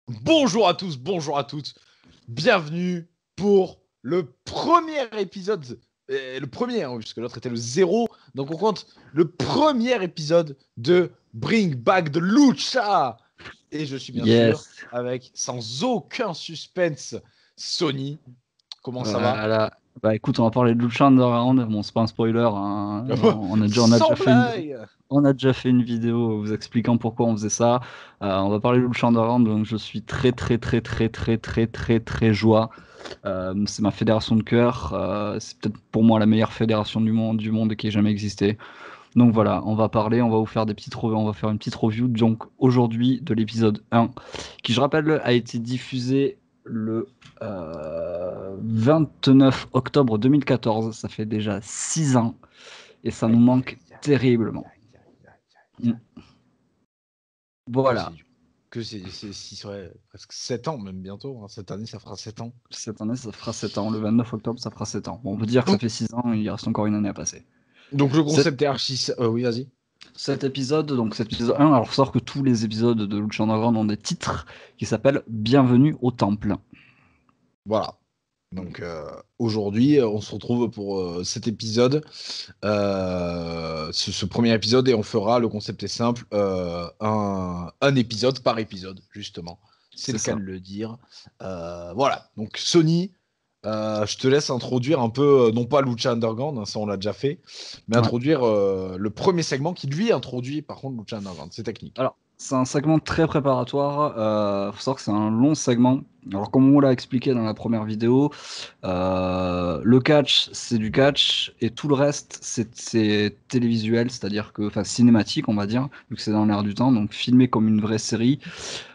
Bonjour à tous, bonjour à toutes. Bienvenue pour le premier épisode. Le premier, hein, puisque l'autre était le 0. Donc on compte le premier épisode de Bring Back the Lucha. Et je suis bien sûr Yes. avec, sans aucun suspense, Sony. Comment ça va? Voilà. Bah écoute, on va parler de Lucha Underground. Bon, c'est pas un spoiler, hein. Sans blague. On a déjà fait une vidéo vous expliquant pourquoi on faisait ça. On va parler de Lucha Underground, donc je suis très joie. C'est ma fédération de cœur. C'est peut-être pour moi la meilleure fédération du monde qui ait jamais existé. Donc voilà, on va parler, on va vous faire on va faire une petite review donc aujourd'hui de l'épisode 1, qui je rappelle a été diffusé le 29 octobre 2014. Ça fait déjà 6 ans et ça nous manque terriblement. Voilà. C'est presque 7 ans, même bientôt. Hein. Cette année, ça fera 7 ans. Cette année, ça fera 7 ans. Le 29 octobre, ça fera 7 ans. Bon, on peut dire que ça fait 6 ans, il reste encore une année à passer. Donc le concept est archi... oui, vas-y. Cet épisode 1, alors faut savoir que tous les épisodes de Lucha Underground ont des titres qui s'appellent Bienvenue au Temple. Voilà. Donc aujourd'hui, on se retrouve pour cet épisode, ce premier épisode, et on fera, le concept est simple, un épisode par épisode, justement. C'est le cas de le dire. Voilà, donc Sony, je te laisse introduire un peu, non pas Lucha Underground, hein, ça on l'a déjà fait, mais introduire le premier segment qui lui introduit par contre Lucha Underground, c'est technique. Alors, c'est un segment très préparatoire. Faut savoir que c'est un long segment. Alors, comme on l'a expliqué dans la première vidéo, le catch, c'est du catch, et tout le reste, c'est télévisuel, c'est-à-dire que, enfin, cinématique, on va dire, vu que c'est dans l'air du temps, donc filmé comme une vraie série,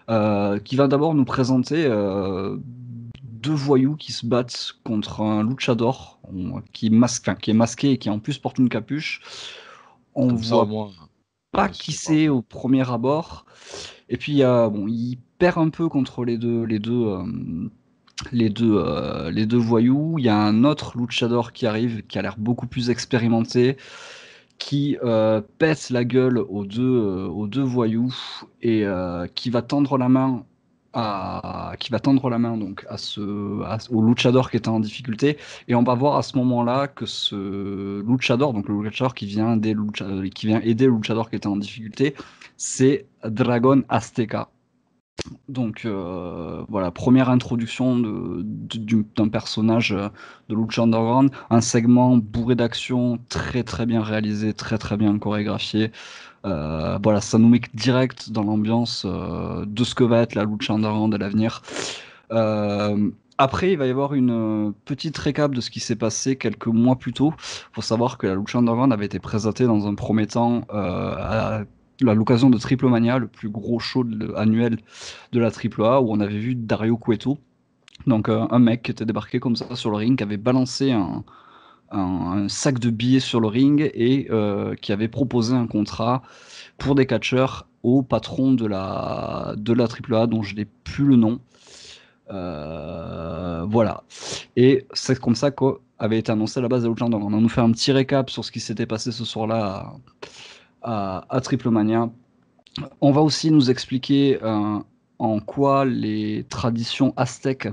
qui va d'abord nous présenter deux voyous qui se battent contre un luchador qui est masqué et qui en plus porte une capuche. On Comme ça, au voit moins, pas ils qui sont pas... c'est au premier abord. Et puis il perd un peu contre les deux voyous. Il y a un autre luchador qui arrive, qui a l'air beaucoup plus expérimenté, qui pète la gueule aux deux voyous et qui va tendre la main donc au luchador qui était en difficulté, et on va voir à ce moment-là que ce luchador, donc le luchador qui vient aider le luchador qui était en difficulté, c'est Dragon Azteca. Donc voilà, première introduction d'un personnage de Lucha Underground, un segment bourré d'action, très bien réalisé, très bien chorégraphié. Voilà, ça nous met direct dans l'ambiance de ce que va être la Lucha Underground à l'avenir. Après, il va y avoir une petite récap de ce qui s'est passé quelques mois plus tôt. Il faut savoir que la Lucha Underground avait été présentée dans un premier temps à l'occasion de Triple Mania, le plus gros show annuel de la AAA, où on avait vu Dario Cueto, donc un mec qui était débarqué comme ça sur le ring, qui avait balancé un sac de billets sur le ring et qui avait proposé un contrat pour des catcheurs au patron de la AAA, dont je n'ai plus le nom. Voilà. Et c'est comme ça qu'avait été annoncé à la base de Lucha Underground. On nous fait un petit récap sur ce qui s'était passé ce soir-là à Triple Mania. On va aussi nous expliquer en quoi les traditions aztèques,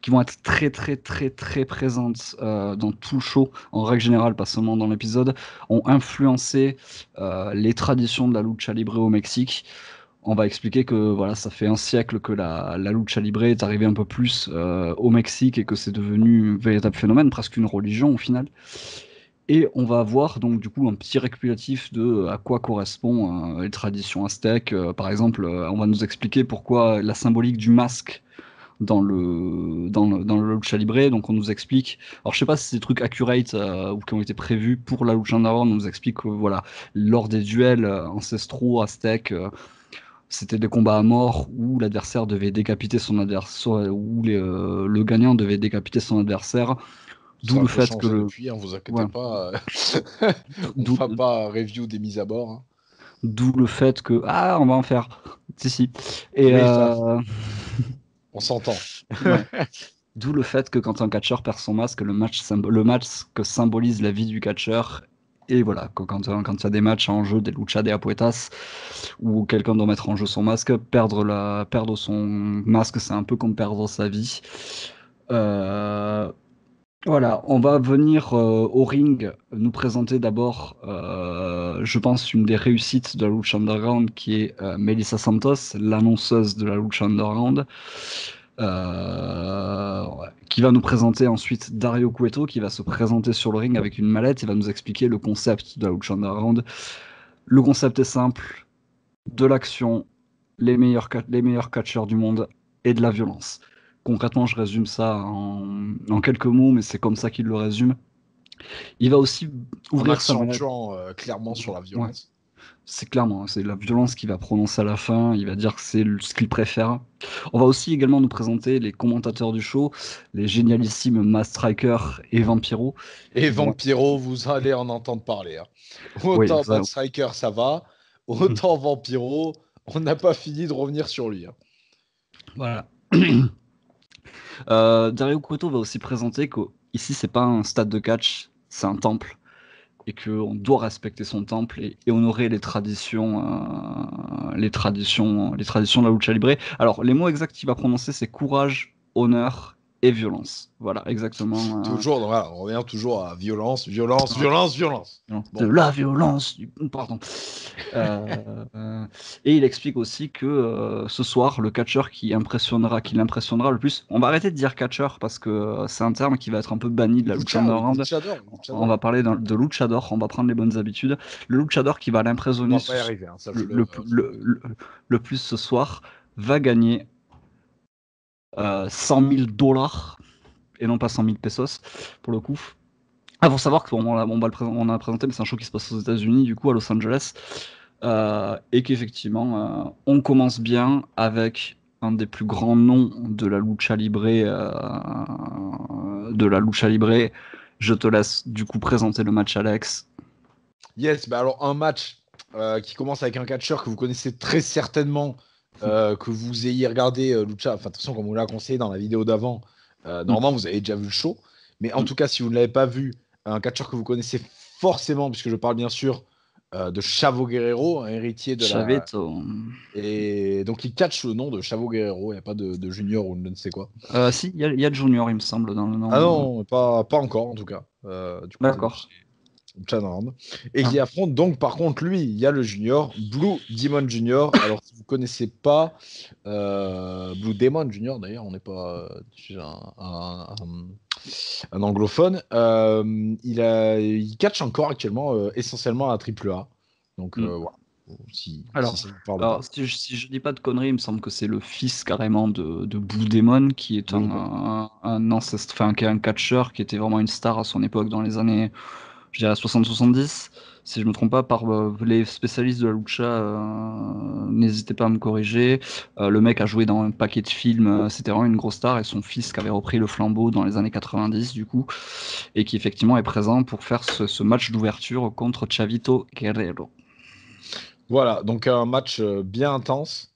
qui vont être très présentes dans tout le show, en règle générale, pas seulement dans l'épisode, ont influencé les traditions de la lucha libre au Mexique. On va expliquer que voilà, ça fait un siècle que la lucha libre est arrivée un peu plus au Mexique et que c'est devenu un véritable phénomène, presque une religion au final. Et on va avoir donc du coup un petit récapitulatif de à quoi correspond les traditions aztèques. Par exemple, on va nous expliquer pourquoi la symbolique du masque dans le lucha libre. Donc on nous explique, alors je sais pas si c'est des trucs accurate ou qui ont été prévus pour la lucha underground. On nous explique que voilà, lors des duels ancestraux aztèques, c'était des combats à mort où l'adversaire devait décapiter son adversaire, où le gagnant devait décapiter son adversaire. Ça D'où a un le peu fait que changé depuis, hein, vous inquiétez ouais, pas. On d'où fera pas review des mises à bord. Hein. D'où le fait que on va en faire. Si. Et Oui, ça, on s'entend. ouais. D'où le fait que quand un catcheur perd son masque, le match que symbolise la vie du catcheur Et voilà, quand il y a des matchs en jeu, des luchas, des apuestas, où quelqu'un doit mettre en jeu son masque, perdre son masque, c'est un peu comme perdre sa vie. Voilà, on va venir au ring nous présenter d'abord, je pense, une des réussites de la Lucha Underground, qui est Melissa Santos, l'annonceuse de la Lucha Underground, qui va nous présenter ensuite Dario Cueto, qui va se présenter sur le ring avec une mallette et va nous expliquer le concept de la Lucha Underground. Le concept est simple, de l'action, les meilleurs catcheurs du monde et de la violence. Concrètement, je résume ça en quelques mots, mais c'est comme ça qu'il le résume. Il va aussi ouvrir sa mallette. Clairement sur la Ouais, violence. c'est clairement, c'est la violence qu'il va prononcer à la fin. Il va dire que c'est ce qu'il préfère. On va aussi également nous présenter les commentateurs du show, les génialissimes Matt Striker et Vampiro. Et qui vont- Vampiro, vous allez en entendre parler. Hein. Oui, Autant Matt Striker, ça va. Autant Vampiro, on n'a pas fini de revenir sur lui. Hein. voilà. Dario Cueto va aussi présenter qu'ici, c'est pas un stade de catch, c'est un temple. Et qu'on doit respecter son temple et honorer les traditions de la lucha libre. Alors, les mots exacts qu'il va prononcer, c'est courage, honneur et violence. Voilà, exactement. Toujours, voilà, on revient toujours à violence, violence, violence, violence. De Bon. la violence, pardon. Et il explique aussi que ce soir, le catcheur qui l'impressionnera le plus, on va arrêter de dire catcheur parce que c'est un terme qui va être un peu banni de la lucha underground. Luchador. On va parler de luchador, on va prendre les bonnes habitudes. Le luchador qui va l'impressionner hein, le plus ce soir va gagner 100 000 dollars et non pas 100 000 pesos pour le coup. Ah, faut savoir qu'on on a présenté, mais c'est un show qui se passe aux États-Unis, du coup, à Los Angeles, et qu'effectivement, on commence bien avec un des plus grands noms de la lucha libre, Je te laisse du coup présenter le match, Alex. Yes, bah alors un match qui commence avec un catcheur que vous connaissez très certainement, que vous ayez regardé Lucha, enfin de toute façon comme on l'a conseillé dans la vidéo d'avant, normalement vous avez déjà vu le show, mais en tout cas si vous ne l'avez pas vu, un catcheur que vous connaissez forcément, puisque je parle bien sûr de Chavo Guerrero, un héritier de la... Chavito. Et donc il catch le nom de Chavo Guerrero, il n'y a pas de junior ou de ne sais quoi. Si, il y a Junior, il me semble, dans le nom. Ah non, pas encore en tout cas, du côté de D'accord. Chanorn. Et qui affronte donc, par contre, lui, il y a le junior, Blue Demon Junior. Alors, si vous connaissez pas Blue Demon Junior, d'ailleurs, on n'est pas un anglophone, il catch encore actuellement essentiellement à AAA. Donc, voilà. Si ça vous parle pas. Si je dis pas de conneries, il me semble que c'est le fils carrément de Blue Demon, qui est un ancestre, enfin, qui est un catcheur, qui était vraiment une star à son époque dans les années, je dirais 60-70. Si je me trompe pas, par les spécialistes de la lucha, n'hésitez pas à me corriger. Le mec a joué dans un paquet de films, c'était vraiment une grosse star, et son fils qui avait repris le flambeau dans les années 90, du coup, et qui effectivement est présent pour faire ce match d'ouverture contre Chavito Guerrero. Voilà, donc un match bien intense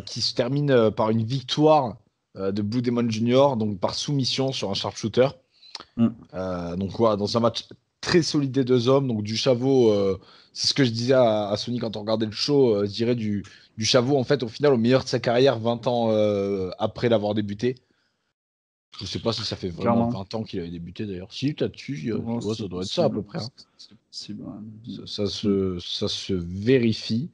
qui se termine par une victoire de Blue Demon Junior, donc par soumission sur un sharpshooter. Donc voilà, dans un match très solide des deux hommes, donc du Chavo, c'est ce que je disais à Sony quand on regardait le show, je dirais du Chavo en fait au final au meilleur de sa carrière 20 ans après l'avoir débuté. Je sais pas si ça fait vraiment 20 ans qu'il avait débuté d'ailleurs. Si, là-dessus, ça doit être ça à peu près. Hein. Ça se vérifie.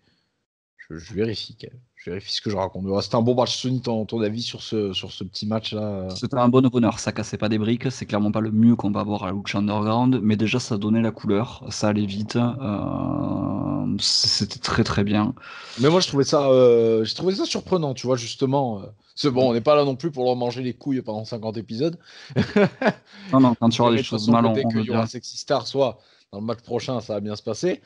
Je vérifie. Je vérifie ce que je raconte. C'était un bon match. Sony, ton avis sur ce petit match-là C'était un bon opener. Ça cassait pas des briques. C'est clairement pas le mieux qu'on va avoir à Lucha Underground. Mais déjà, ça donnait la couleur. Ça allait vite. C'était très très bien. Mais moi, je trouvais ça surprenant, tu vois, justement. C'est bon, on n'est pas là non plus pour leur manger les couilles pendant 50 épisodes. Non, quand tu auras des choses mal, on peut-être qu'il veut y aura bien. Sexy Star, soit dans le match prochain, ça va bien se passer.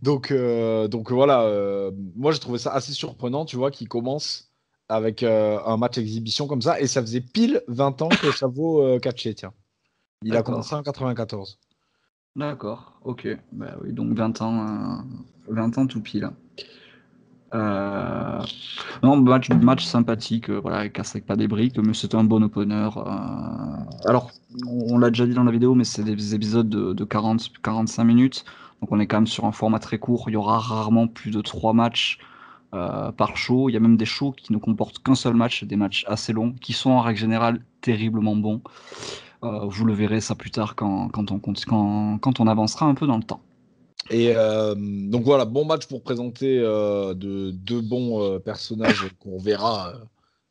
donc voilà, moi j'ai trouvé ça assez surprenant, tu vois, qu'il commence avec un match exhibition comme ça, et ça faisait pile 20 ans que Chavo catchait, tiens. Il a commencé en 94. D'accord, ok. Bah oui, donc 20 ans tout pile. Non, match sympathique, voilà, casse avec pas des briques, mais c'était un bon opener. Alors, on l'a déjà dit dans la vidéo, mais c'est des épisodes de 40-45 minutes, donc on est quand même sur un format très court. Il y aura rarement plus de 3 matchs par show. Il y a même des shows qui ne comportent qu'un seul match, des matchs assez longs, qui sont en règle générale terriblement bons. Vous le verrez ça plus tard quand on avancera un peu dans le temps. Et donc voilà, bon match pour présenter de deux bons personnages qu'on verra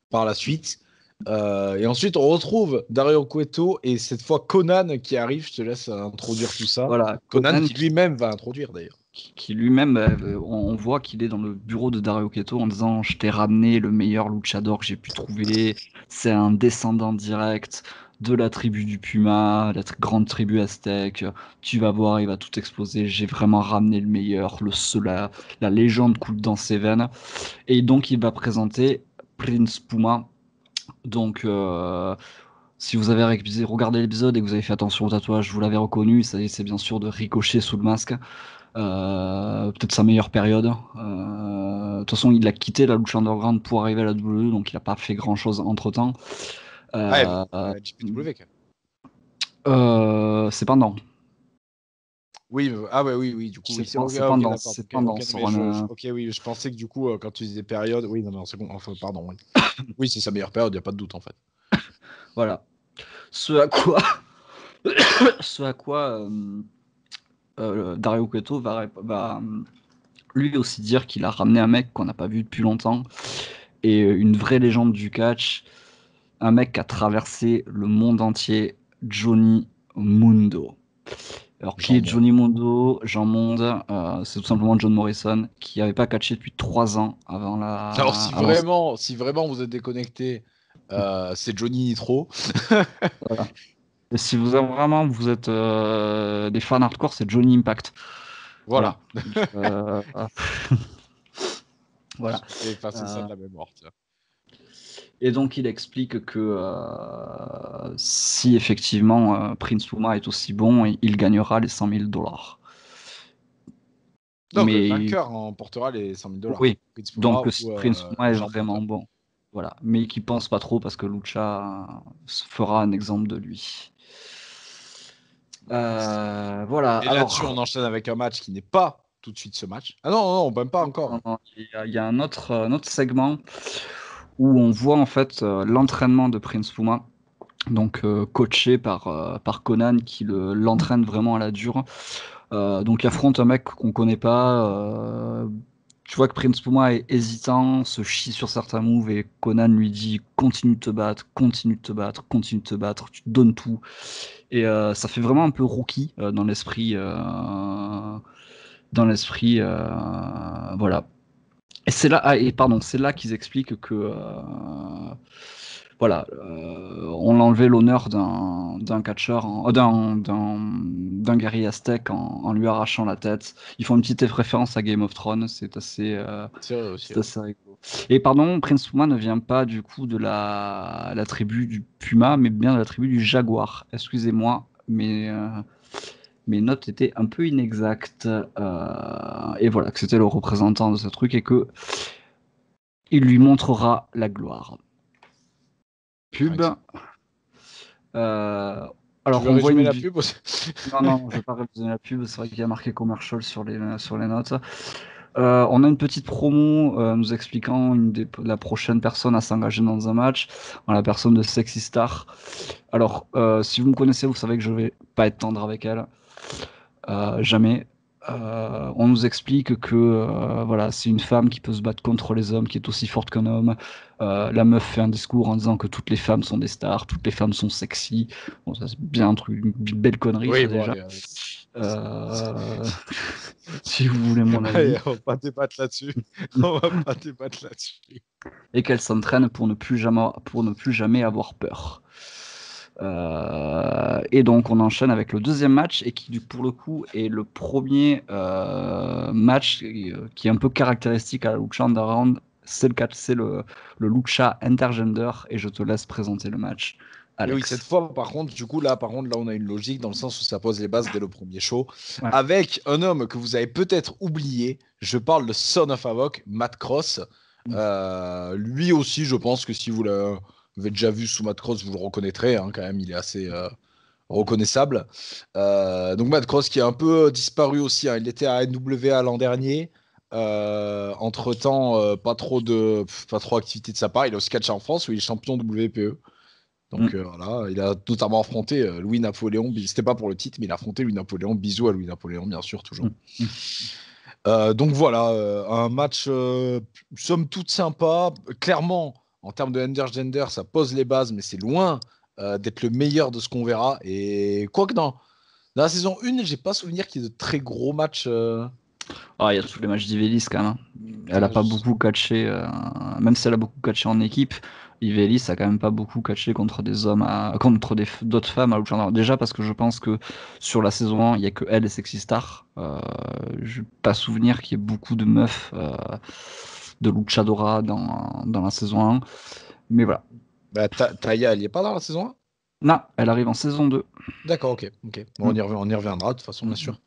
par la suite. Et ensuite, on retrouve Dario Cueto et cette fois Conan qui arrive. Je te laisse introduire tout ça. Voilà, Conan qui lui-même va introduire d'ailleurs. Qui lui-même, on voit qu'il est dans le bureau de Dario Cueto en disant je t'ai ramené le meilleur luchador que j'ai pu trouver, c'est un descendant direct de la tribu du Puma, la grande tribu aztèque, tu vas voir, il va tout exploser, j'ai vraiment ramené le meilleur, la légende coule dans ses veines. Et donc il va présenter Prince Puma. Donc si vous avez regardé l'épisode et que vous avez fait attention au tatouage, vous l'avez reconnu, c'est bien sûr de Ricochet sous le masque. Peut-être sa meilleure période. De toute façon, il a quitté la Lucha Underground pour arriver à la WWE, donc il n'a pas fait grand-chose entre-temps. GPW, C'est pendant. Oui, oui, du coup, C'est oui, c'est pendant. Ok, oui, je pensais que du coup, quand tu disais période, oui, non, mais c'est bon, enfin, pardon, oui. Oui, c'est sa meilleure période, il n'y a pas de doute en fait. Voilà. Ce à quoi Dario Cueto va lui aussi dire qu'il a ramené un mec qu'on n'a pas vu depuis longtemps et une vraie légende du catch, un mec qui a traversé le monde entier, Johnny Mundo. Alors, qui est Johnny Mundo? Jean Monde, c'est tout simplement John Morrison, qui n'avait pas catché depuis 3 ans avant la. Alors, si vraiment vous êtes déconnecté, c'est Johnny Nitro. Voilà. Et si vous êtes des fans hardcore, c'est Johnny Impact. Voilà. Voilà. J'ai effacé ça de la mémoire. Tiens. Et donc il explique que si effectivement Prince Puma est aussi bon, il gagnera les 100 000 $. Donc le vainqueur emportera les 100 000 $. Oui, Prince Puma donc Prince Puma est vraiment bon. Voilà. Mais qui pense pas trop parce que Lucha fera un exemple de lui. Voilà. Et là-dessus, on enchaîne avec un match qui n'est pas tout de suite ce match. Ah non, même pas encore. Non, il y a un autre segment où on voit en fait l'entraînement de Prince Puma, donc coaché par Conan qui l'entraîne vraiment à la dure. Donc il affronte un mec qu'on connaît pas. Tu vois que Prince Puma est hésitant, se chie sur certains moves et Conan lui dit continue de te battre, continue de te battre, continue de te battre, tu te donnes tout. Et ça fait vraiment un peu rookie dans l'esprit. Voilà. Et c'est là, c'est là qu'ils expliquent que voilà, on a enlevé l'honneur d'un catcheur, d'un guerrier aztèque en lui arrachant la tête. Ils font une petite référence à Game of Thrones, c'est assez rigolo. Et pardon, Prince Puma ne vient pas du coup de la tribu du Puma, mais bien de la tribu du Jaguar. Excusez-moi, mais mes notes étaient un peu inexactes. Et voilà, que c'était le représentant de ce truc et que il lui montrera la gloire. Pub. Alors tu veux résumer la pub Non, je ne vais pas résumer la pub. C'est vrai qu'il y a marqué commercial sur les notes. On a une petite promo nous expliquant la prochaine personne à s'engager dans un match, la personne de Sexy Star. Alors, si vous me connaissez, vous savez que je ne vais pas être tendre avec elle. Jamais. On nous explique que voilà, c'est une femme qui peut se battre contre les hommes, qui est aussi forte qu'un homme. La meuf fait un discours en disant que toutes les femmes sont des stars, toutes les femmes sont sexy. Bon, ça c'est bien un truc, une belle connerie oui, ça, bon, déjà. Si vous voulez mon avis. Allez, on va pas débattre là-dessus. Et qu'elle s'entraîne pour ne plus jamais avoir peur. Et donc on enchaîne avec le deuxième match et qui pour le coup est le premier match qui est un peu caractéristique à la Lucha Underground. C'est le Lucha Intergender et je te laisse présenter le match. Et oui, Alex. cette fois, par contre, là, on a une logique dans le sens où ça pose les bases dès le premier show. Ouais. Avec un homme que vous avez peut-être oublié, je parle de Son of Havoc, Matt Cross. Lui aussi, je pense que si vous l'avez déjà vu sous Matt Cross, vous le reconnaîtrez. Quand même, il est assez reconnaissable. Donc Matt Cross qui est un peu disparu aussi. Il était à NWA l'an dernier. Entre-temps, pas trop activité de sa part. Il a aussi catché en France où il est champion WPE. Donc voilà, il a notamment affronté Louis-Napoléon. C'était pas pour le titre, mais il a affronté Louis-Napoléon. Bisous à Louis-Napoléon, bien sûr, toujours. Donc voilà, un match somme toute sympa. Clairement, en termes de gender, ça pose les bases, mais c'est loin d'être le meilleur de ce qu'on verra. Et quoi que dans la saison 1, j'ai pas souvenir qu'il y ait de très gros matchs. Il y a tous les matchs d'Ivelis quand même. Elle a pas beaucoup catché, même si elle a beaucoup catché en équipe. Ivelis a quand même pas beaucoup catché contre des hommes, contre d'autres femmes à Lucha Underground. Déjà parce que je pense que sur la saison 1, il y a que elle et Sexy Star. Je n'ai pas souvenir qu'il y ait beaucoup de meufs de Luchadora dans la saison 1. Mais voilà. Bah, Taya, elle y est pas dans la saison 1? Non, elle arrive en saison 2. D'accord, ok. Bon, on y reviendra de toute façon, bien sûr.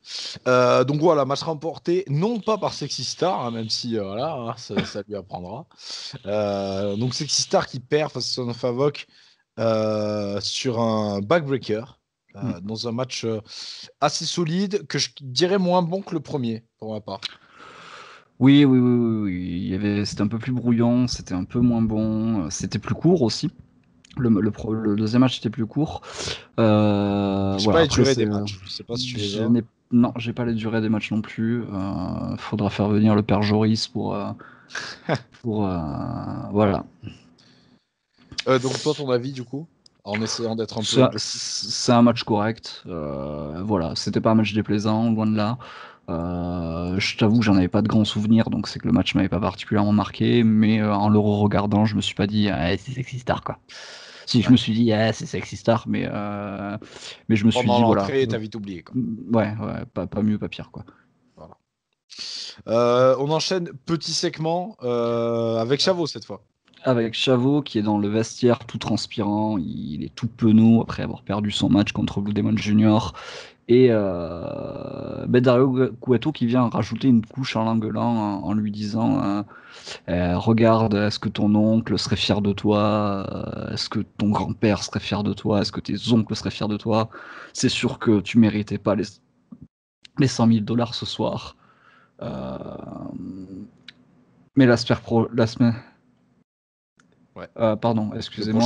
Mm. Donc voilà, match remporté, non pas par Sexy Star, même si voilà, ça lui apprendra. Donc Sexy Star qui perd face à Son of Havoc sur un backbreaker, dans un match assez solide, que je dirais moins bon que le premier, pour ma part. Oui. C'était un peu plus brouillon, c'était un peu moins bon, c'était plus court aussi. Le deuxième match était plus court. Je sais Voilà, pas les après, durées des matchs, je sais pas si tu les as. Non, j'ai pas les durées des matchs non plus. Faudra faire venir le père Joris voilà. Donc toi, ton avis, du coup, en essayant d'être un peu C'est objectif. c'est un match correct. Voilà, c'était pas un match déplaisant, loin de là. Je t'avoue que j'en avais pas de grands souvenirs, donc c'est que le match m'avait pas particulièrement marqué, mais en le regardant, je me suis pas dit ah, c'est Sexy Star quoi. Si je me suis dit ah, c'est Sexy Star, mais je me suis Pendant dit voilà, l'entrée, t'as vite oublié, quoi. ouais, pas mieux, pas pire quoi. Voilà. On enchaîne petit segment avec Chavo cette fois. Avec Chavo qui est dans le vestiaire tout transpirant, il est tout penaud après avoir perdu son match contre Blue Demon Junior. Et Dario Cueto qui vient rajouter une couche en l'engueulant en lui disant regarde, est-ce que ton oncle serait fier de toi? Est-ce que ton grand-père serait fier de toi? Est-ce que tes oncles seraient fiers de toi? C'est sûr que tu méritais pas les 100 000 dollars ce soir. Euh, mais la semaine. Ouais. Pardon, Le excusez-moi.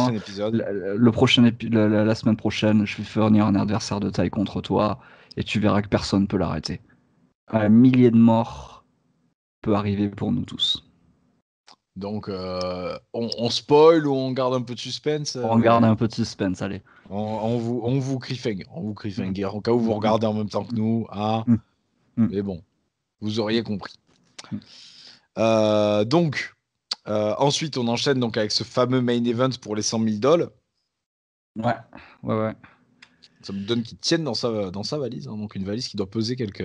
prochain épisode. La semaine prochaine, je vais fournir un adversaire de taille contre toi et tu verras que personne ne peut l'arrêter. Un millier de morts peut arriver pour nous tous. Donc, on spoil ou on garde un peu de suspense On garde un peu de suspense, allez. on vous cliffhanger. On vous cliffhanger. Au cas où vous regardez en même temps que nous. Mm, mm, Mais bon, vous auriez compris. mm. Donc, ensuite, on enchaîne donc avec ce fameux main event pour les 100 000 dollars. Ouais. Ça me donne qu'ils tiennent dans sa valise. Donc, une valise qui doit peser quelques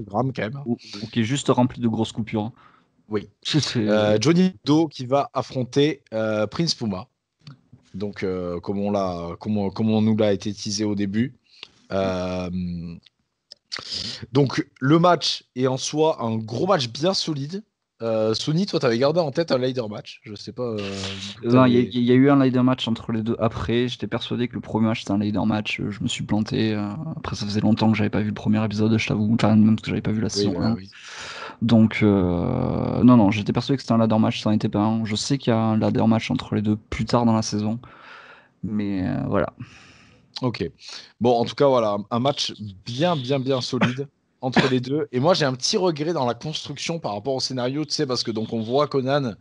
grammes quand même. Ou qui est juste rempli de grosses coupures. Hein. Oui. C'est- Johnny Do qui va affronter Prince Puma. Donc, comme on nous l'a été teasé au début. Donc, le match est en soi un gros match bien solide. Sony, toi, t'avais gardé en tête un ladder match. Je sais pas. Non, il y a eu un ladder match entre les deux. Après, j'étais persuadé que le premier match c'était un ladder match. Je me suis planté. Après, ça faisait longtemps que j'avais pas vu le premier épisode, je t'avoue. Enfin, même que j'avais pas vu la saison 1. Oui. Donc, non, j'étais persuadé que c'était un ladder match, ça n'en était pas un. Je sais qu'il y a un ladder match entre les deux plus tard dans la saison. Mais voilà. Ok. Bon, en tout cas, voilà, un match bien solide entre les deux. Et moi, j'ai un petit regret dans la construction par rapport au scénario, tu sais, parce que donc on voit Conan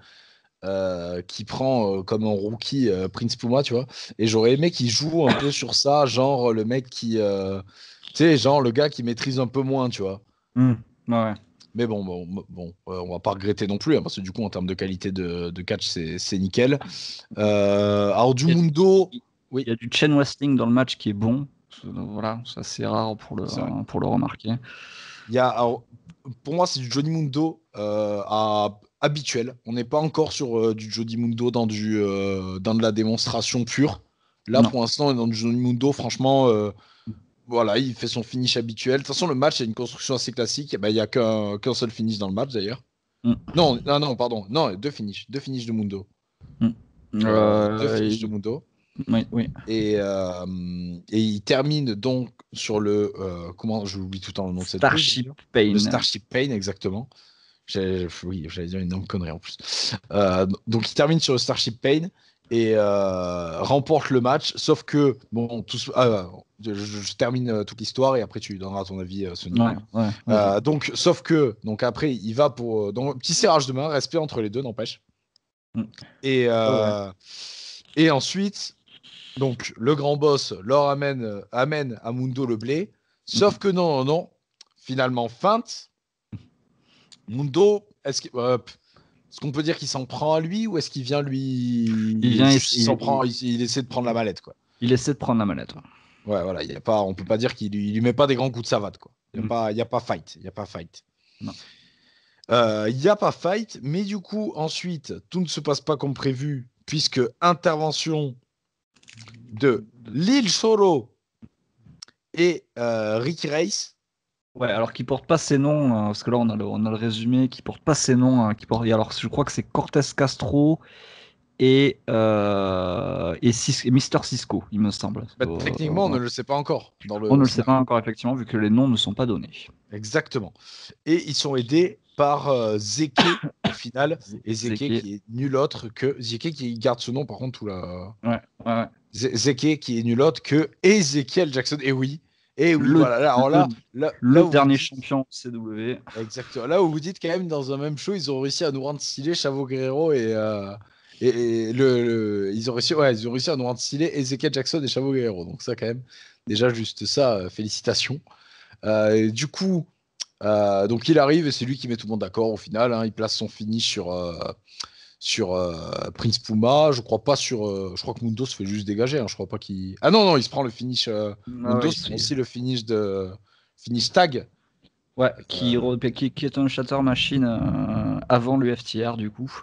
qui prend comme un rookie Prince Puma, tu vois. Et j'aurais aimé qu'il joue un peu sur ça, genre le mec qui, tu sais, genre le gars qui maîtrise un peu moins, tu vois. Ouais. Mais bon, on va pas regretter non plus, hein, parce que du coup, en termes de qualité de catch, c'est nickel. Alors, du Mundo, oui, Il y a du chain wrestling dans le match qui est bon. Voilà, c'est assez rare c'est vrai. pour le remarquer. Alors, pour moi, c'est du Johnny Mundo habituel. On n'est pas encore sur du Jody Mundo dans de la démonstration pure. Là, pour l'instant, on est dans du Jody Mundo, franchement, voilà, il fait son finish habituel. De toute façon, le match, il y a une construction assez classique. Il n'y a qu'un seul finish dans le match, d'ailleurs. Non, pardon. Non, deux finishes de Mundo. Deux finishes de Mundo. Oui. Et il termine donc sur le... comment j'oublie tout le temps le nom de cette Starship Pain. Le Starship Pain, exactement. Oui, j'allais dire une énorme connerie en plus. Donc il termine sur le Starship Pain et remporte le match, sauf que, bon, je termine toute l'histoire et après tu donneras ton avis, Sony. Donc, sauf que, donc après, il va pour... donc, petit serrage de main, respect entre les deux, n'empêche. Et ensuite... Donc, le grand boss leur amène à Mundo le blé. Sauf que non. Finalement, feinte. Mundo, est-ce qu'on peut dire qu'il s'en prend à lui ou est-ce qu'il vient lui... Il essaie de prendre la mallette, quoi. Il essaie de prendre la mallette. Ouais, voilà. On peut pas dire qu'il lui met pas des grands coups de savate, quoi. Il n'y a pas fight. Non. Il n'y a pas fight, mais du coup, ensuite, tout ne se passe pas comme prévu, puisque intervention de Lil Solo et Ricky Race. Ouais, alors qui porte pas ses noms, parce que là on a le résumé, qui porte pas ses noms, alors je crois que c'est Cortez Castro et Mister Cisco, il me semble. Techniquement, on ne le sait pas encore. On ne le sait pas encore, effectivement, vu que les noms ne sont pas donnés. Exactement. Et ils sont aidés par Zeke, au final. Et Zeke qui est nul autre que... Zeke qui garde ce nom, par contre, tout la... Ouais. Zeke qui est nul autre que Ezekiel Jackson. Et oui, le dernier champion CW. Exactement. Là où vous dites quand même, dans un même show, ils ont réussi à nous rendre stylé Chavo Guerrero et ils ont réussi à nous rendre stylé Ezekiel Jackson et Chavo Guerrero. Donc ça quand même, déjà juste ça, félicitations. Du coup, donc il arrive et c'est lui qui met tout le monde d'accord au final. Il place son finish sur Prince Puma. Je crois pas sur. Je crois que Mundo se fait juste dégager. Je crois pas qu'il. Ah non, il se prend le finish. Mundo se prend aussi le finish tag. Ouais, qui est un shatter machine avant l'UFTR du coup.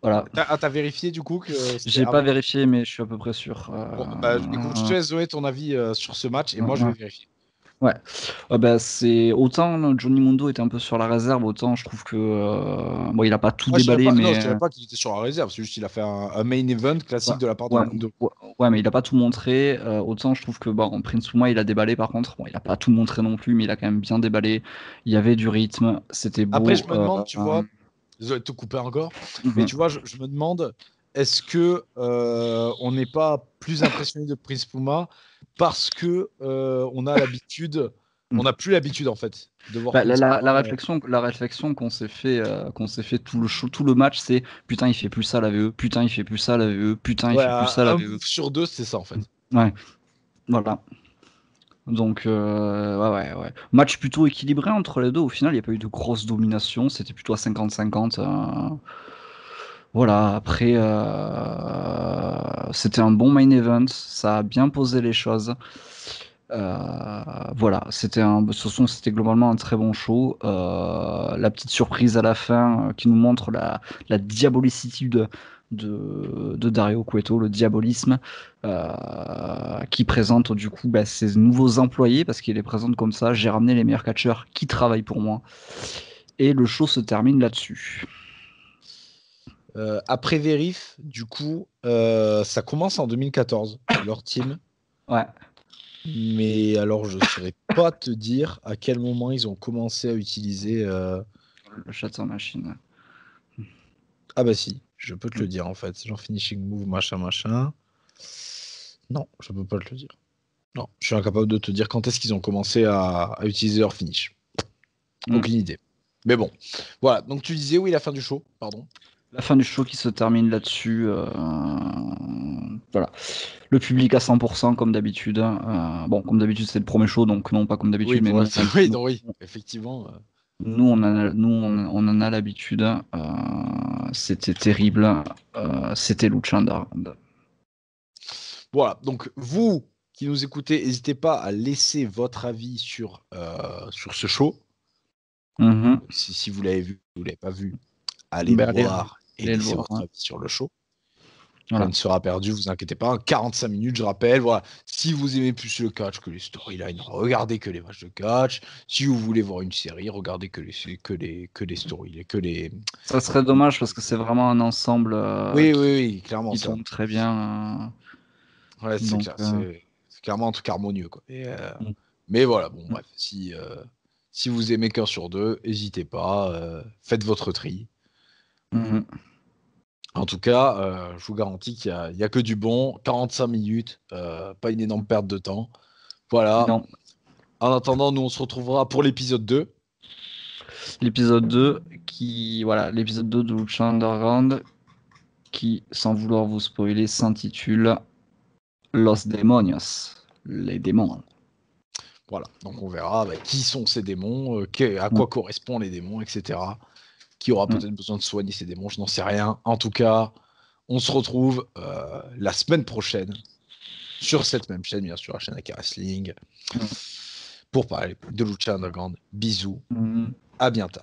Voilà. T'as vérifié du coup que j'ai pas vérifié, mais je suis à peu près sûr. Écoute, je te laisse donner ton avis sur ce match et moi je vais vérifier. Ouais, c'est autant Johnny Mundo était un peu sur la réserve, autant je trouve que il a pas tout déballé, mais non, je dirais pas qu'il était sur la réserve, c'est juste qu'il a fait un main event classique de la part de Mundo. Ouais, mais il a pas tout montré. Autant je trouve que en Prince Puma il a déballé par contre. Bon, il a pas tout montré non plus, mais il a quand même bien déballé. Il y avait du rythme, c'était beau. Après, je me demande, tu vois, désolé de te couper encore, mais tu vois, je me demande, est-ce que on n'est pas plus impressionné de Prince Puma parce que on a l'habitude, on n'a plus l'habitude en fait de voir. La réflexion qu'on s'est fait tout le match, c'est putain il fait plus ça la VE, putain il fait plus ça la VE, putain il fait plus ça la VE. Sur deux, c'est ça en fait. Ouais, voilà. Donc ouais. Match plutôt équilibré entre les deux. Au final, il n'y a pas eu de grosse domination. C'était plutôt à 50-50. Voilà, après, c'était un bon main event, ça a bien posé les choses. Voilà, c'était globalement un très bon show. La petite surprise à la fin qui nous montre la diabolicité de Dario Cueto, le diabolisme, qui présente du coup ses nouveaux employés, parce qu'il les présente comme ça. J'ai ramené les meilleurs catcheurs qui travaillent pour moi. Et le show se termine là-dessus. Après Vérif, du coup, ça commence en 2014, leur team. Ouais. Mais alors, je ne saurais pas te dire à quel moment ils ont commencé à utiliser le Shatter Machine. Ah bah si, je peux te le dire en fait. Genre finishing move, machin. Non, je peux pas te le dire. Non, je suis incapable de te dire quand est-ce qu'ils ont commencé à utiliser leur finish. Aucune idée. Mais bon, voilà. Donc tu disais, oui, la fin du show, pardon. La fin du show qui se termine là-dessus. Voilà. Le public à 100% comme d'habitude. Bon, comme d'habitude, c'est le premier show, donc non, pas comme d'habitude. Oui, mais oui, effectivement. Nous, on en a l'habitude. C'était terrible. C'était Lucha Underground. Voilà. Donc, vous qui nous écoutez, n'hésitez pas à laisser votre avis sur ce show. Si vous l'avez vu, vous l'avez pas vu. allez Bah, le voir et allez le laissez voir, votre ouais. avis sur le show. Voilà. Rien ne sera perdu, vous inquiétez pas. 45 minutes, je rappelle. Voilà. Si vous aimez plus le catch que les storylines, regardez que les matchs de catch. Si vous voulez voir une série, regardez que les storylines, que les. Ça serait dommage parce que c'est vraiment un ensemble Oui, clairement qui ça. tombe très bien. Ouais, c'est Donc, clair. C'est clairement un truc harmonieux, quoi. Mm. Mais voilà, bon, Mm. bref. Si vous aimez qu'un sur deux, n'hésitez pas. Faites votre tri. Mhm. En tout cas, je vous garantis qu'il y a que du bon. 45 minutes, pas une énorme perte de temps. Voilà. Non. En attendant, nous, on se retrouvera pour l'épisode 2. L'épisode 2 l'épisode 2 de Lucha Underground qui, sans vouloir vous spoiler, s'intitule Los Demonios, les démons. Voilà. Donc, on verra qui sont ces démons, à quoi correspondent les démons, etc. Qui aura peut-être besoin de soigner ces démons, je n'en sais rien. En tout cas, on se retrouve la semaine prochaine sur cette même chaîne, bien sûr, la chaîne AK Wrestling, pour parler de Lucha Underground. Bisous, à bientôt.